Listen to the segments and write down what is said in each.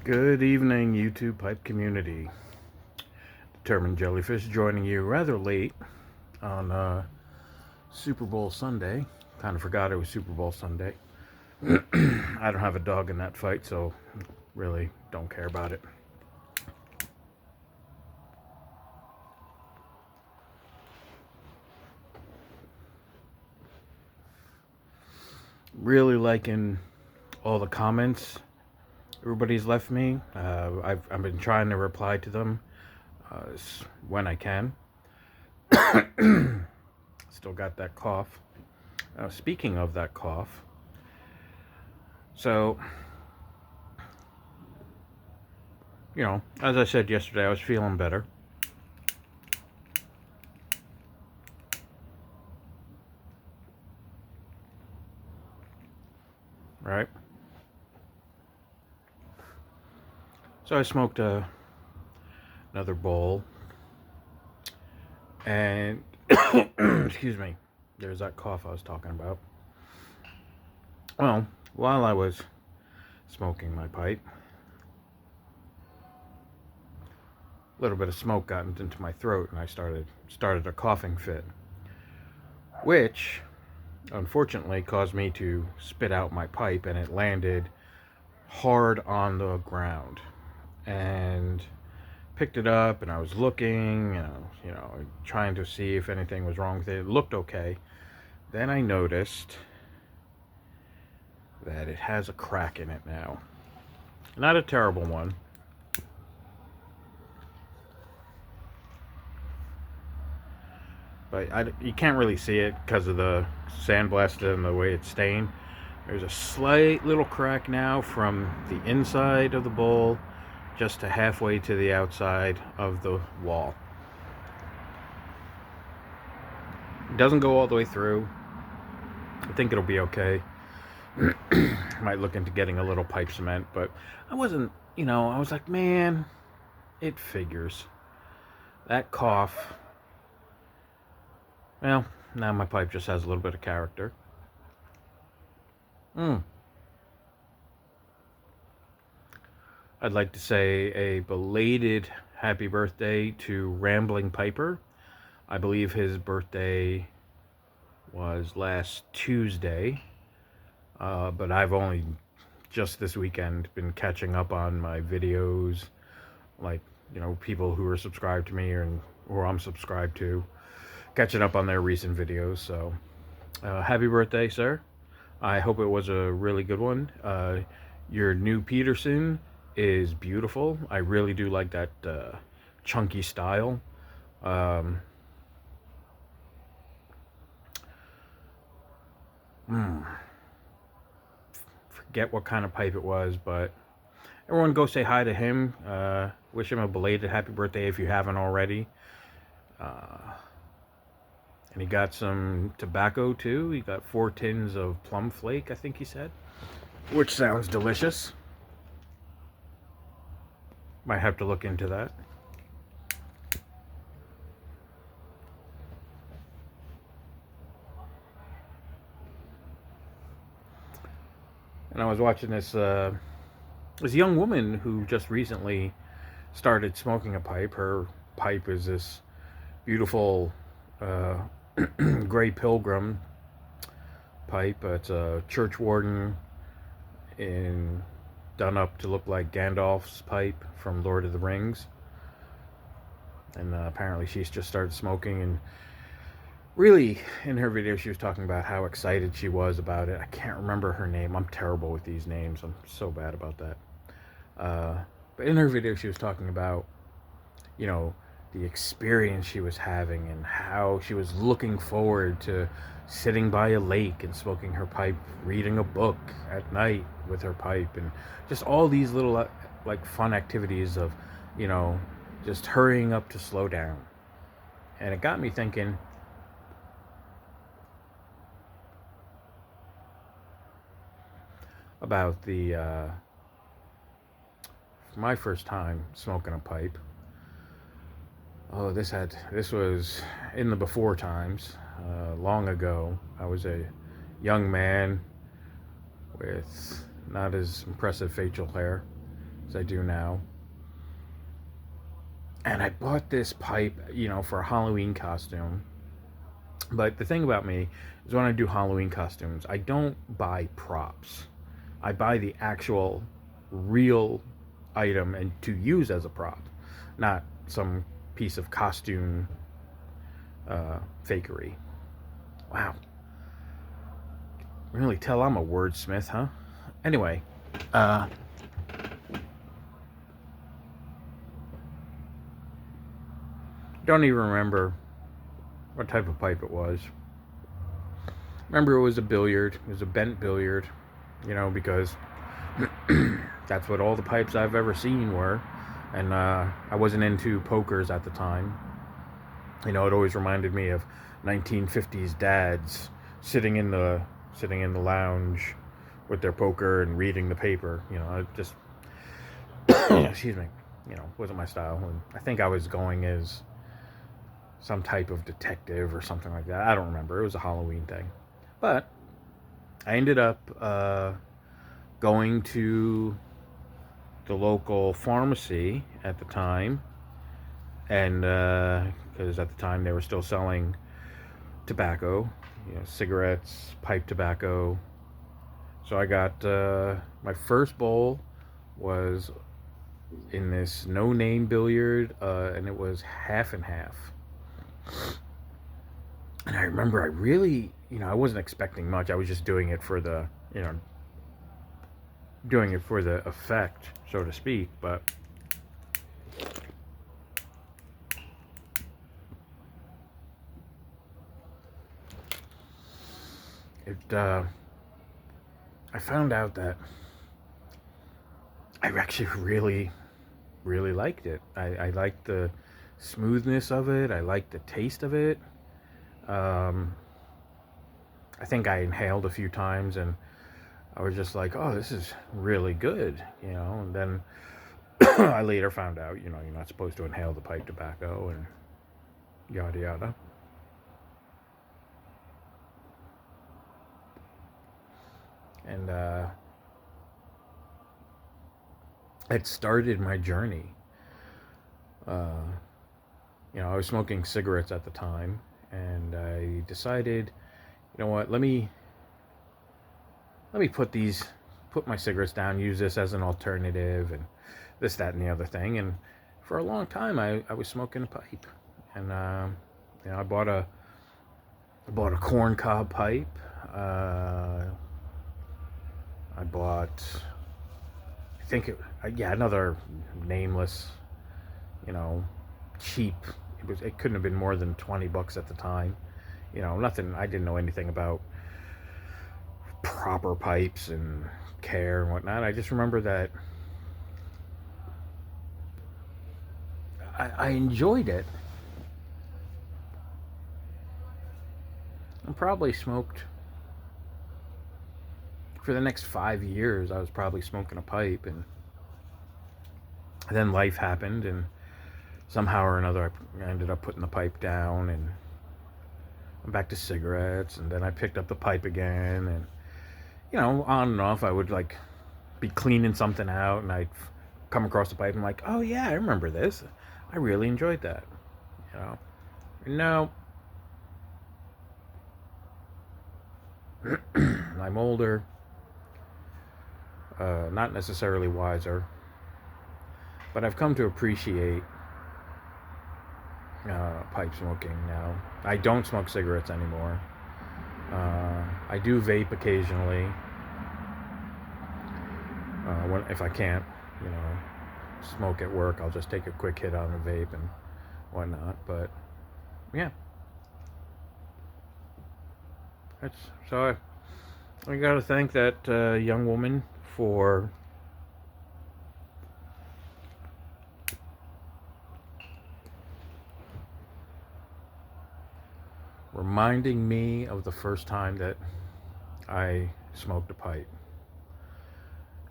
Good evening, YouTube Pipe community. Determined Jellyfish joining you rather late on Super Bowl Sunday. Kind of forgot it was Super Bowl Sunday. I don't have a dog in that fight, so really don't care about it. Really liking all the comments everybody's left me. I've been trying to reply to them when I can. Still got that cough. Speaking of that cough, so, as I said yesterday, I was feeling better. Right? So I smoked another bowl, and excuse me, there's that cough I was talking about. Well, while I was smoking my pipe, a little bit of smoke got into my throat, and I started a coughing fit, which unfortunately caused me to spit out my pipe, and it landed hard on the ground. And picked it up, and I was looking, trying to see if anything was wrong with it. It looked okay. Then I noticed that it has a crack in it now. Not a terrible one. But you can't really see it because of the sandblasted and the way it's stained. There's a slight little crack now from the inside of the bowl just to halfway to the outside of the wall. It doesn't go all the way through. I think it'll be okay. Might look into getting a little pipe cement, but I wasn't, I was like, man, it figures. That cough, well, now my pipe just has a little bit of character. I'd like to say a belated happy birthday to Rambling Piper. I believe his birthday was last Tuesday, but I've only just this weekend been catching up on my videos, like, people who are subscribed to me or I'm subscribed to, catching up on their recent videos. So happy birthday, sir. I hope it was a really good one. Your new Peterson is beautiful. I really do like that chunky style. Forget what kind of pipe it was, but everyone go say hi to him. Wish him a belated happy birthday if you haven't already. And he got some tobacco too. He got 4 tins of Plum Flake, I think he said, which sounds delicious. Might have to look into that. And I was watching this young woman who just recently started smoking a pipe. Her pipe is this beautiful gray pilgrim pipe. It's a church warden done up to look like Gandalf's pipe from Lord of the Rings. And apparently she's just started smoking, and really in her video she was talking about how excited she was about it. I can't remember her name. I'm terrible with these names. I'm so bad about that. But in her video she was talking about, the experience she was having and how she was looking forward to sitting by a lake and smoking her pipe, reading a book at night with her pipe, and just all these little like fun activities of, just hurrying up to slow down. And it got me thinking about my first time smoking a pipe. Oh, this was in the before times, long ago. I was a young man with not as impressive facial hair, as I do now. And I bought this pipe, for a Halloween costume. But the thing about me is when I do Halloween costumes, I don't buy props. I buy the actual real item and to use as a prop, not some piece of costume fakery. Wow. Really tell I'm a wordsmith, huh? Anyway, don't even remember what type of pipe it was. Remember, it was a billiard. It was a bent billiard, because that's what all the pipes I've ever seen were. And I wasn't into pokers at the time. It always reminded me of 1950s dads sitting in the lounge with their poker and reading the paper. It just excuse me. Wasn't my style. And I think I was going as some type of detective or something like that. I don't remember. It was a Halloween thing. But I ended up going to the local pharmacy at the time, and because at the time they were still selling tobacco, cigarettes, pipe tobacco. So I got my first bowl was in this no-name billiard, and it was half and half. And I remember I really, I wasn't expecting much. I was just doing it for the, doing it for the effect, so to speak. But I found out that I actually really, really liked it. I liked the smoothness of it. I liked the taste of it. I think I inhaled a few times and I was just like, oh, this is really good, and then I later found out, you're not supposed to inhale the pipe tobacco and yada yada. And it started my journey. I was smoking cigarettes at the time, and I decided, what, let me put my cigarettes down, use this as an alternative, and this, that, and the other thing. And for a long time, I was smoking a pipe, and I bought a corn cob pipe. I bought, I think another nameless, cheap. It couldn't have been more than $20 at the time. Nothing. I didn't know anything about proper pipes and care and whatnot. I just remember that I enjoyed it. I probably smoked for the next 5 years. I was probably smoking a pipe, and then life happened, and somehow or another I ended up putting the pipe down, and I'm back to cigarettes. And then I picked up the pipe again, and on and off, I would be cleaning something out, and I'd come across the pipe and I'm like, oh yeah, I remember this. I really enjoyed that. No. I'm older, not necessarily wiser, but I've come to appreciate pipe smoking now. I don't smoke cigarettes anymore. I do vape occasionally. If I can't, smoke at work, I'll just take a quick hit on a vape and whatnot. But yeah, so I got to thank that young woman for reminding me of the first time that I smoked a pipe.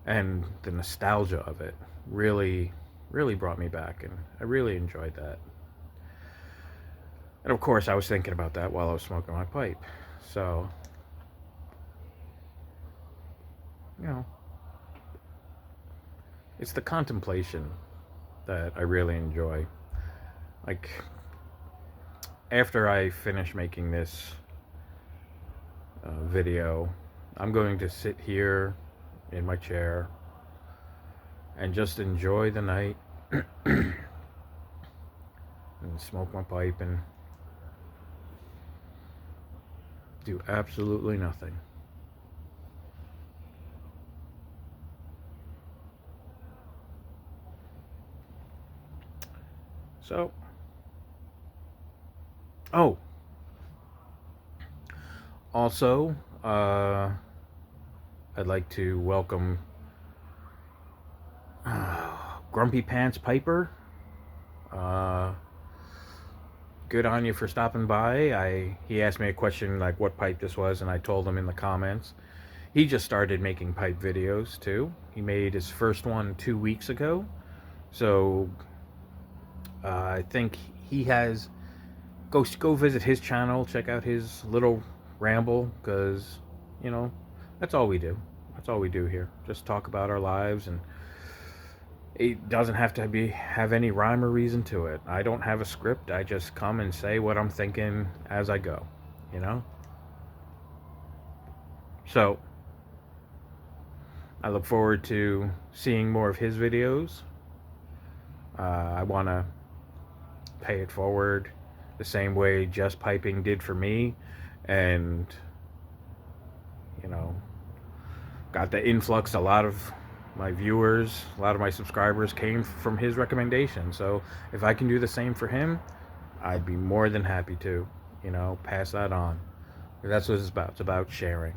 And the nostalgia of it really, really brought me back, and I really enjoyed that. And of course, I was thinking about that while I was smoking my pipe. So, it's the contemplation that I really enjoy. Like, after I finish making this video, I'm going to sit here in my chair and just enjoy the night and smoke my pipe and do absolutely nothing. So, oh, also, I'd like to welcome Grumpy Pants Piper. Good on you for stopping by. He asked me a question like what pipe this was, and I told him in the comments. He just started making pipe videos too. He made his first one 2 weeks ago. So I think he has... Go visit his channel, check out his little ramble, because, you know, that's all we do. That's all we do here. Just talk about our lives, and it doesn't have to have any rhyme or reason to it. I don't have a script. I just come and say what I'm thinking as I go, you know? So, I look forward to seeing more of his videos. I want to pay it forward the same way Just Piping did for me, and, you know, got the influx. A lot of my viewers, a lot of my subscribers came from his recommendation. So if I can do the same for him, I'd be more than happy to, you know, pass that on. That's what it's about. It's about sharing.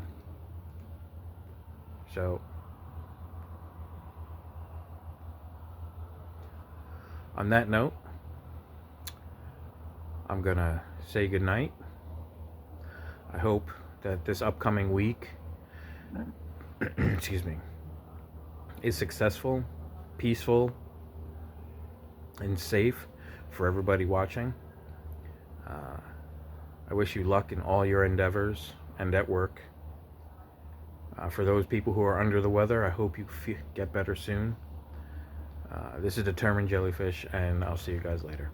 So on that note, I'm gonna say goodnight. I hope that this upcoming week excuse me, is successful, peaceful, and safe for everybody watching. I wish you luck in all your endeavors and at work. For those people who are under the weather, I hope you get better soon. This is Determined Jellyfish, and I'll see you guys later.